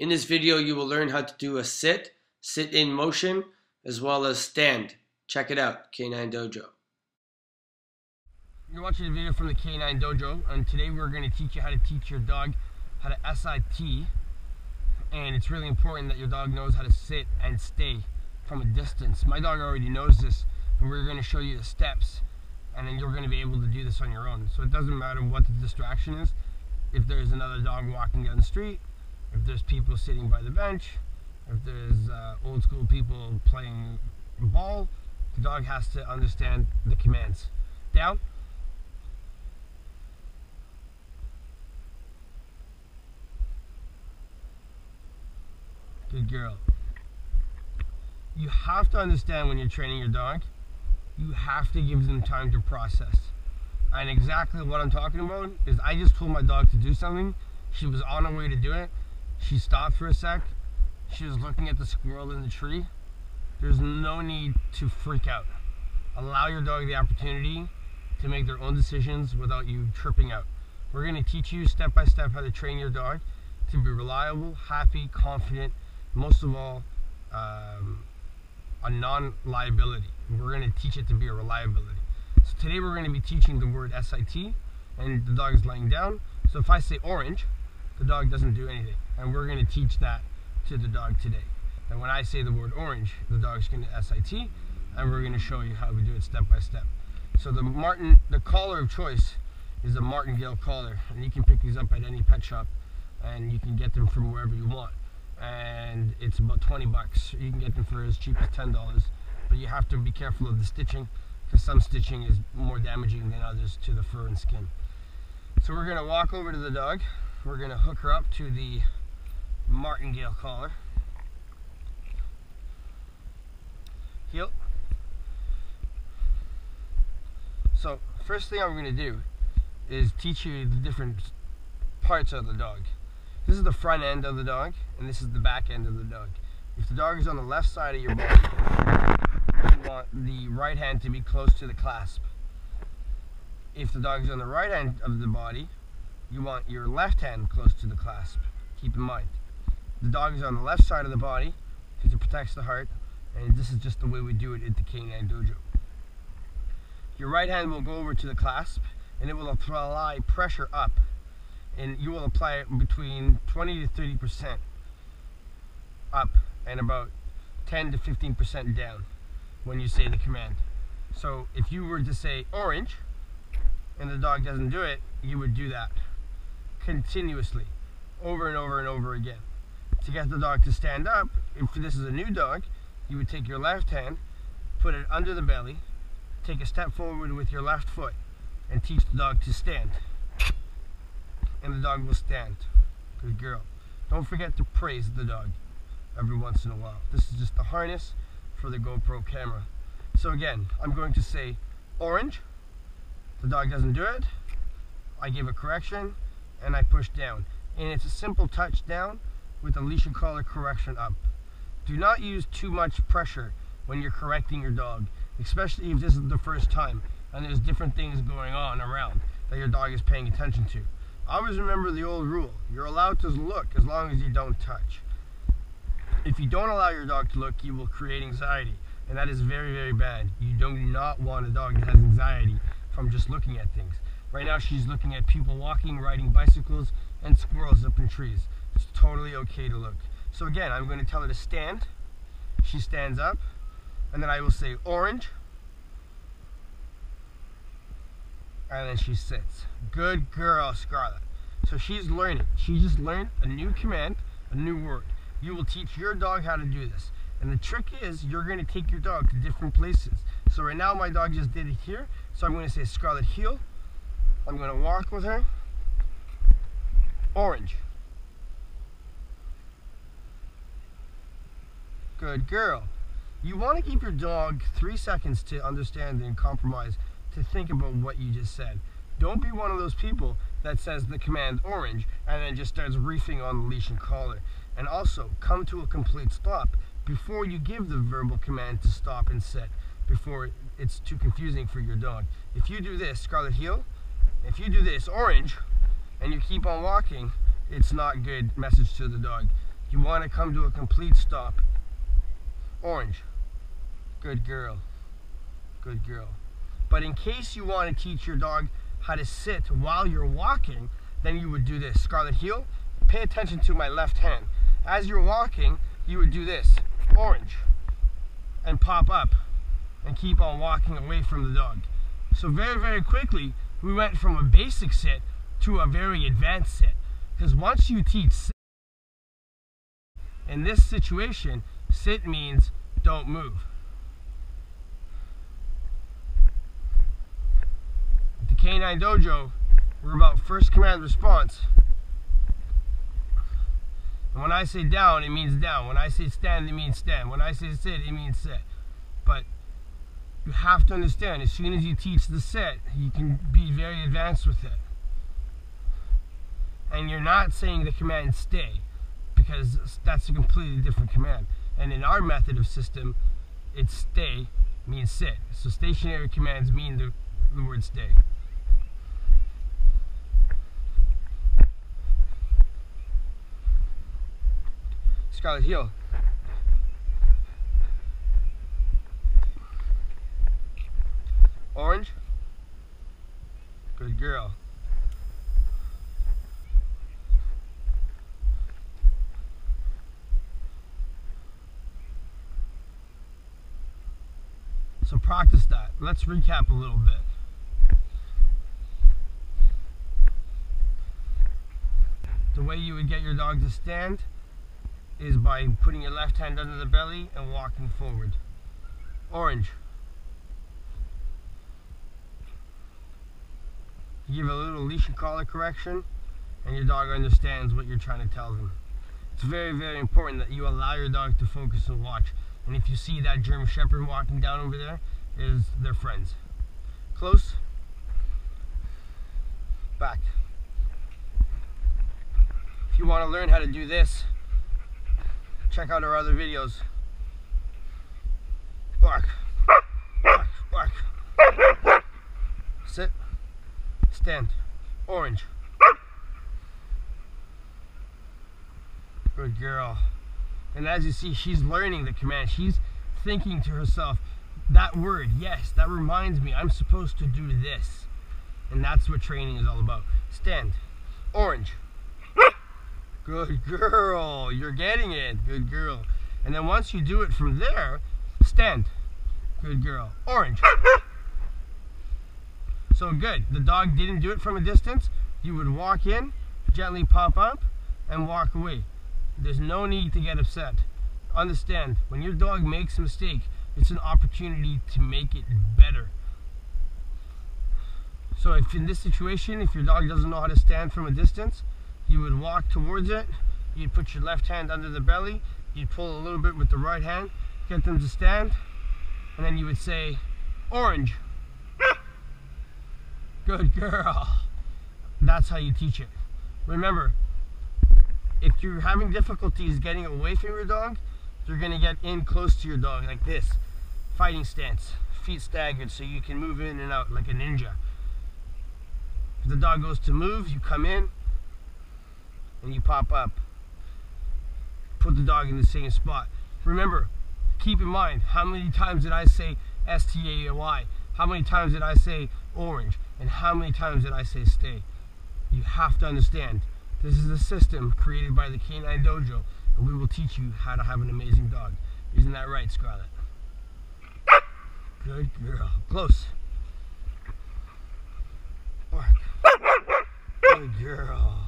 In this video, you will learn how to do a sit in motion, as well as stand. Check it out, K9 Dojo. You're watching a video from the K9 Dojo, and today we're going to teach you how to teach your dog how to SIT. And it's really important that your dog knows how to sit and stay from a distance. My dog already knows this, and we're going to show you the steps, and then you're going to be able to do this on your own. So it doesn't matter what the distraction is. If there's another dog walking down the street, if there's people sitting by the bench, if there's old school people playing ball, the dog has to understand the commands. Down. Good girl. You have to understand when you're training your dog, you have to give them time to process. And exactly what I'm talking about is I just told my dog to do something. She was on her way to do it. She stopped for a sec. She was looking at the squirrel in the tree. There's no need to freak out. Allow your dog the opportunity to make their own decisions without you tripping out. We're going to teach you step by step how to train your dog to be reliable, happy, confident, most of all, a non-liability. We're going to teach it to be a reliability. So today we're going to be teaching the word SIT, and the dog is laying down. So if I say orange, the dog doesn't do anything. And we're going to teach that to the dog today. And when I say the word orange, the dog's going to SIT, and we're going to show you how we do it step by step. So the collar of choice is a martingale collar, and you can pick these up at any pet shop, and you can get them from wherever you want. And it's about 20 bucks. You can get them for as cheap as $10, but you have to be careful of the stitching, because some stitching is more damaging than others to the fur and skin. So we're going to walk over to the dog. We're going to hook her up to the martingale collar. Heel. So first thing I'm going to do is teach you the different parts of the dog. This is the front end of the dog, and this is the back end of the dog. If the dog is on the left side of your body, you want the right hand to be close to the clasp. If the dog is on the right end of the body, you want your left hand close to the clasp. Keep in mind, the dog is on the left side of the body because it protects the heart, and this is just the way we do it at the K9 Dojo. Your right hand will go over to the clasp, and it will apply pressure up, and you will apply it between 20 to 30% up and about 10 to 15% down when you say the command. So if you were to say orange and the dog doesn't do it, you would do that continuously, over and over and over again. To get the dog to stand up, if this is a new dog, you would take your left hand, put it under the belly, take a step forward with your left foot, and teach the dog to stand. And the dog will stand. Good girl. Don't forget to praise the dog every once in a while. This is just the harness for the GoPro camera. So again, I'm going to say orange. The dog doesn't do it. I give a correction, and I push down. And it's a simple touch down with a leash and collar correction up. Do not use too much pressure when you're correcting your dog, especially if this is the first time and there's different things going on around that your dog is paying attention to. Always remember the old rule. You're allowed to look as long as you don't touch. If you don't allow your dog to look, you will create anxiety, and that is very, very bad. You do not want a dog that has anxiety from just looking at things. Right now she's looking at people walking, riding bicycles, and squirrels up in trees. It's totally okay to look. So again, I'm going to tell her to stand. She stands up, and then I will say orange, and then she sits. Good girl, Scarlett. So she's learning. She just learned a new command, a new word. You will teach your dog how to do this. And the trick is you're going to take your dog to different places. So right now my dog just did it here. So I'm going to say Scarlett heel. I'm going to walk with her. Orange. Good girl. You want to keep your dog 3 seconds to understand and compromise, to think about what you just said. Don't be one of those people that says the command orange and then just starts reefing on the leash and collar. And also, come to a complete stop before you give the verbal command to stop and sit, before it's too confusing for your dog. If you do this, Scarlett heel, if you do this, orange, and you keep on walking, it's not good message to the dog. You want to come to a complete stop. Orange. Good girl. Good girl. But in case you want to teach your dog how to sit while you're walking, then you would do this. Scarlet heel, pay attention to my left hand. As you're walking, you would do this. Orange. And pop up. And keep on walking away from the dog. So very, very quickly, we went from a basic sit to a very advanced sit. Because once you teach sit, in this situation, sit means don't move. At the Canine Dojo, we're about first command response. And when I say down, it means down. When I say stand, it means stand. When I say sit, it means sit. But you have to understand, as soon as you teach the sit, you can be very advanced with it. And you're not saying the command stay, because that's a completely different command. And in our method of system, it's stay means sit. So stationary commands mean the word stay. Scarlet heel. Orange. Good girl. So practice that. Let's recap a little bit. The way you would get your dog to stand is by putting your left hand under the belly and walking forward. Orange. You give a little leash and collar correction, and your dog understands what you're trying to tell them. It's very, very important that you allow your dog to focus and watch. And if you see that German Shepherd walking down over there, is their friends. Close. Back. If you want to learn how to do this, check out our other videos. Bark. Bark. Bark. Sit. Stand. Orange. Good girl. And as you see, she's learning the command. She's thinking to herself, that word, yes, that reminds me, I'm supposed to do this. And that's what training is all about. Stand. Orange. Good girl. You're getting it. Good girl. And then once you do it from there, stand. Good girl. Orange. So good. The dog didn't do it from a distance. You would walk in, gently pop up, and walk away. There's no need to get upset. Understand, when your dog makes a mistake, it's an opportunity to make it better. So if in this situation, if your dog doesn't know how to stand from a distance, you would walk towards it, you'd put your left hand under the belly, you'd pull a little bit with the right hand, get them to stand, and then you would say, orange. Good girl. That's how you teach it. Remember, if you're having difficulties getting away from your dog, you're going to get in close to your dog like this. Fighting stance, feet staggered so you can move in and out like a ninja. If the dog goes to move, you come in and you pop up. Put the dog in the same spot. Remember, keep in mind, how many times did I say S-T-A-Y? How many times did I say orange? And how many times did I say stay? You have to understand, this is a system created by the Canine Dojo, and we will teach you how to have an amazing dog. Isn't that right, Scarlet? Good girl. Close. Bark. Good girl.